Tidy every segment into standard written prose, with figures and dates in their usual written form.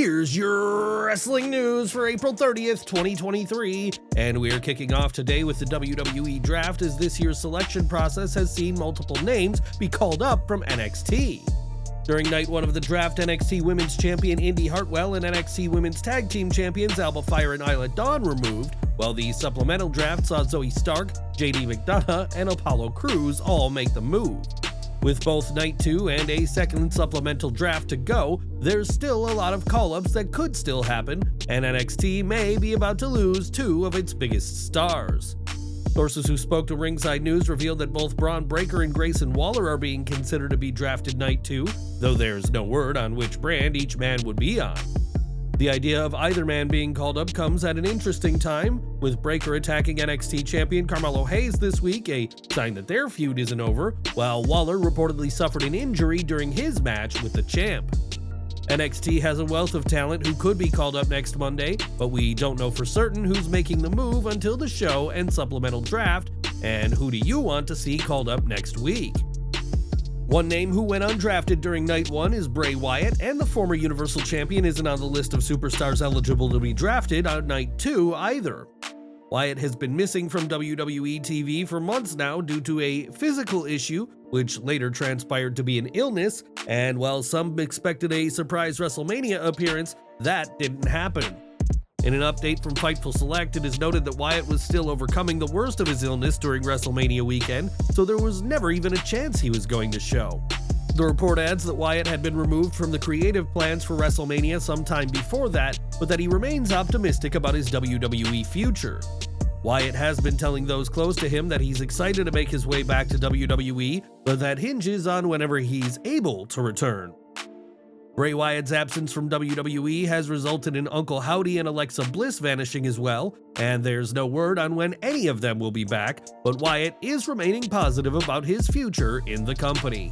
Here's your wrestling news for April 30th, 2023, and we're kicking off today with the WWE Draft, as this year's selection process has seen multiple names be called up from NXT. During night one of the draft, NXT Women's Champion Indy Hartwell and NXT Women's Tag Team Champions Alba Fire and Isla Dawn were moved, while the supplemental draft saw Zoe Stark, JD McDonough, and Apollo Crews all make the move. With both Night 2 and a second supplemental draft to go, there's still a lot of call-ups that could still happen, and NXT may be about to lose two of its biggest stars. Sources who spoke to Ringside News revealed that both Braun Breaker and Grayson Waller are being considered to be drafted Night 2, though there's no word on which brand each man would be on. The idea of either man being called up comes at an interesting time, with Breaker attacking NXT champion Carmelo Hayes this week, a sign that their feud isn't over, while Waller reportedly suffered an injury during his match with the champ. NXT has a wealth of talent who could be called up next Monday, but we don't know for certain who's making the move until the show and supplemental draft, and who do you want to see called up next week? One name who went undrafted during Night 1 is Bray Wyatt, and the former Universal Champion isn't on the list of superstars eligible to be drafted on Night 2 either. Wyatt has been missing from WWE TV for months now due to a physical issue, which later transpired to be an illness, and while some expected a surprise WrestleMania appearance, that didn't happen. In an update from Fightful Select, it is noted that Wyatt was still overcoming the worst of his illness during WrestleMania weekend, so there was never even a chance he was going to show. The report adds that Wyatt had been removed from the creative plans for WrestleMania sometime before that, but that he remains optimistic about his WWE future. Wyatt has been telling those close to him that he's excited to make his way back to WWE, but that hinges on whenever he's able to return. Bray Wyatt's absence from WWE has resulted in Uncle Howdy and Alexa Bliss vanishing as well, and there's no word on when any of them will be back, but Wyatt is remaining positive about his future in the company.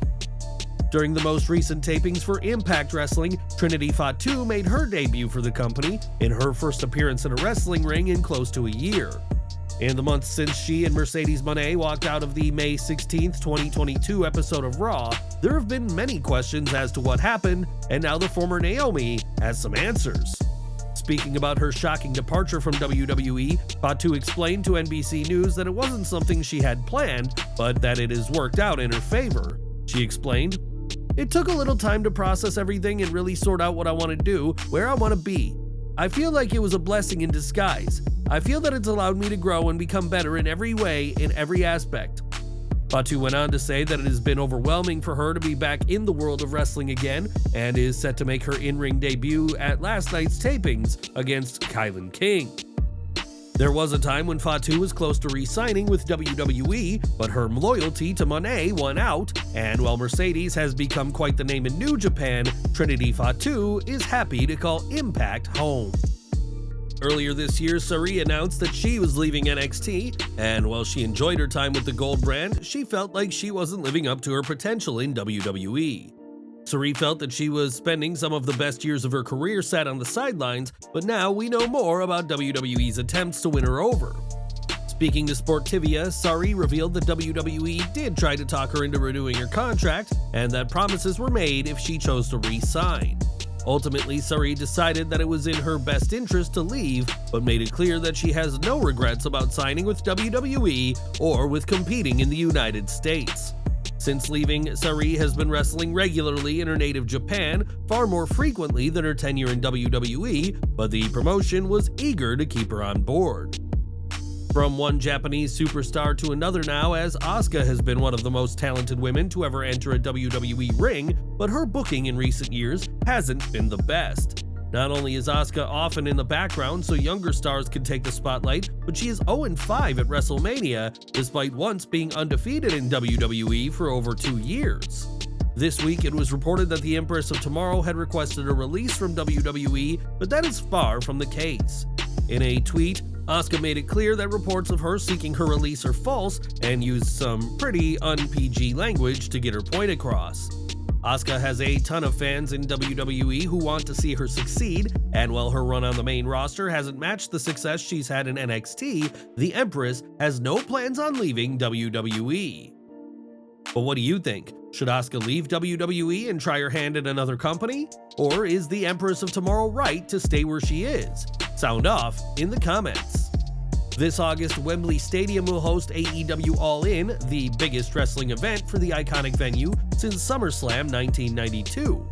During the most recent tapings for Impact Wrestling, Trinity Fatu made her debut for the company in her first appearance in a wrestling ring in close to a year. In the months since she and Mercedes Moné walked out of the May 16, 2022 episode of Raw, there have been many questions as to what happened, and now the former Naomi has some answers. Speaking about her shocking departure from WWE, Fatu explained to NBC News that it wasn't something she had planned, but that it has worked out in her favor. She explained, "It took a little time to process everything and really sort out what I want to do, where I want to be. I feel like it was a blessing in disguise. I feel that it's allowed me to grow and become better in every way, in every aspect." Fatu went on to say that it has been overwhelming for her to be back in the world of wrestling again, and is set to make her in-ring debut at last night's tapings against Kylan King. There was a time when Fatu was close to re-signing with WWE, but her loyalty to Moné won out, and while Mercedes has become quite the name in New Japan, Trinity Fatu is happy to call Impact home. Earlier this year, Sareee announced that she was leaving NXT, and while she enjoyed her time with the Gold brand, she felt like she wasn't living up to her potential in WWE. Sareee felt that she was spending some of the best years of her career sat on the sidelines, but now we know more about WWE's attempts to win her over. Speaking to Sportivia, Sareee revealed that WWE did try to talk her into renewing her contract, and that promises were made if she chose to re-sign. Ultimately, Sareee decided that it was in her best interest to leave, but made it clear that she has no regrets about signing with WWE or with competing in the United States. Since leaving, Sareee has been wrestling regularly in her native Japan, far more frequently than her tenure in WWE, but the promotion was eager to keep her on board. From one Japanese superstar to another now, as Asuka has been one of the most talented women to ever enter a WWE ring, but her booking in recent years hasn't been the best. Not only is Asuka often in the background so younger stars can take the spotlight, but she is 0-5 at WrestleMania, despite once being undefeated in WWE for over 2 years. This week, it was reported that the Empress of Tomorrow had requested a release from WWE, but that is far from the case. In a tweet, Asuka made it clear that reports of her seeking her release are false, and used some pretty un-PG language to get her point across. Asuka has a ton of fans in WWE who want to see her succeed, and while her run on the main roster hasn't matched the success she's had in NXT, the Empress has no plans on leaving WWE. But what do you think? Should Asuka leave WWE and try her hand at another company? Or is the Empress of Tomorrow right to stay where she is? Sound off in the comments. This August, Wembley Stadium will host AEW All In, the biggest wrestling event for the iconic venue since SummerSlam 1992.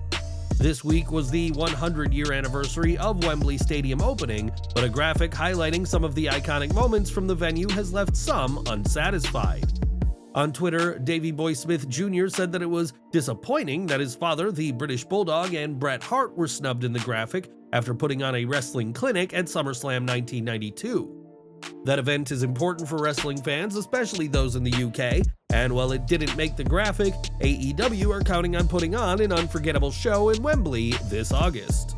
This week was the 100-year anniversary of Wembley Stadium opening, but a graphic highlighting some of the iconic moments from the venue has left some unsatisfied. On Twitter, Davey Boy Smith Jr. said that it was disappointing that his father, the British Bulldog, and Bret Hart were snubbed in the graphic after putting on a wrestling clinic at SummerSlam 1992. That event is important for wrestling fans, especially those in the UK, and while it didn't make the graphic, AEW are counting on putting on an unforgettable show in Wembley this August.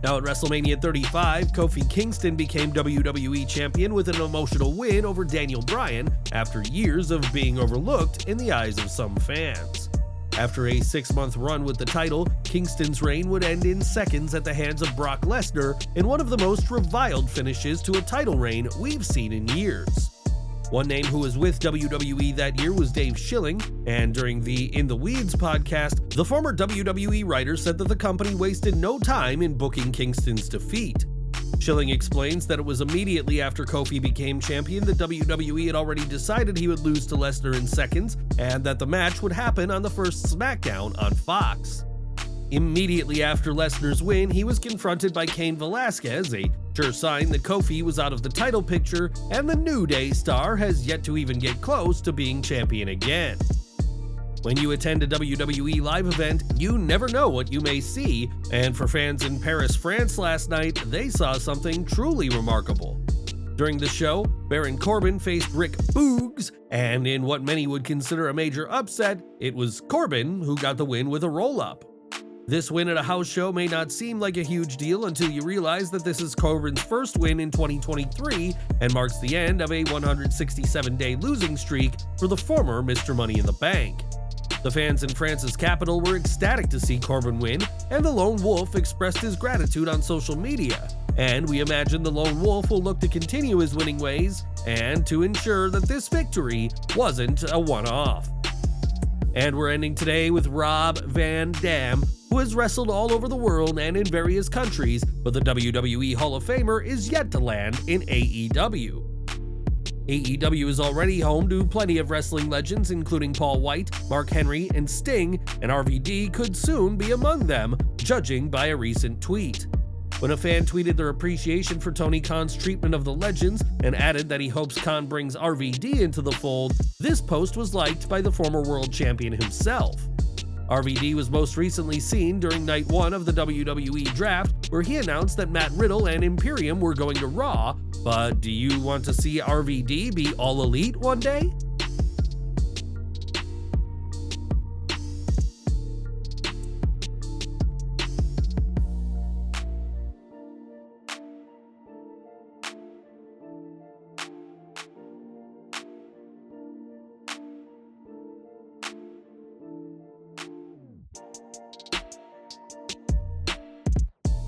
Now at WrestleMania 35, Kofi Kingston became WWE Champion with an emotional win over Daniel Bryan after years of being overlooked in the eyes of some fans. After a 6-month run with the title, Kingston's reign would end in seconds at the hands of Brock Lesnar in one of the most reviled finishes to a title reign we've seen in years. One name who was with WWE that year was Dave Schilling, and during the In the Weeds podcast, the former WWE writer said that the company wasted no time in booking Kingston's defeat. Schilling explains that it was immediately after Kofi became champion that WWE had already decided he would lose to Lesnar in seconds, and that the match would happen on the first SmackDown on Fox. Immediately after Lesnar's win, he was confronted by Cain Velasquez, a sure sign that Kofi was out of the title picture, and the New Day star has yet to even get close to being champion again. When you attend a WWE live event, you never know what you may see, and for fans in Paris, France last night, they saw something truly remarkable. During the show, Baron Corbin faced Rick Boogs, and in what many would consider a major upset, it was Corbin who got the win with a roll-up. This win at a house show may not seem like a huge deal until you realize that this is Corbin's first win in 2023 and marks the end of a 167-day losing streak for the former Mr. Money in the Bank. The fans in France's capital were ecstatic to see Corbin win, and the Lone Wolf expressed his gratitude on social media. And we imagine the Lone Wolf will look to continue his winning ways and to ensure that this victory wasn't a one-off. And we're ending today with Rob Van Dam, who has wrestled all over the world and in various countries, but the WWE Hall of Famer is yet to land in AEW. AEW is already home to plenty of wrestling legends, including Paul White, Mark Henry, and Sting, and RVD could soon be among them, judging by a recent tweet. When a fan tweeted their appreciation for Tony Khan's treatment of the legends and added that he hopes Khan brings RVD into the fold, this post was liked by the former world champion himself. RVD was most recently seen during Night 1 of the WWE Draft, where he announced that Matt Riddle and Imperium were going to Raw, but do you want to see RVD be all elite one day?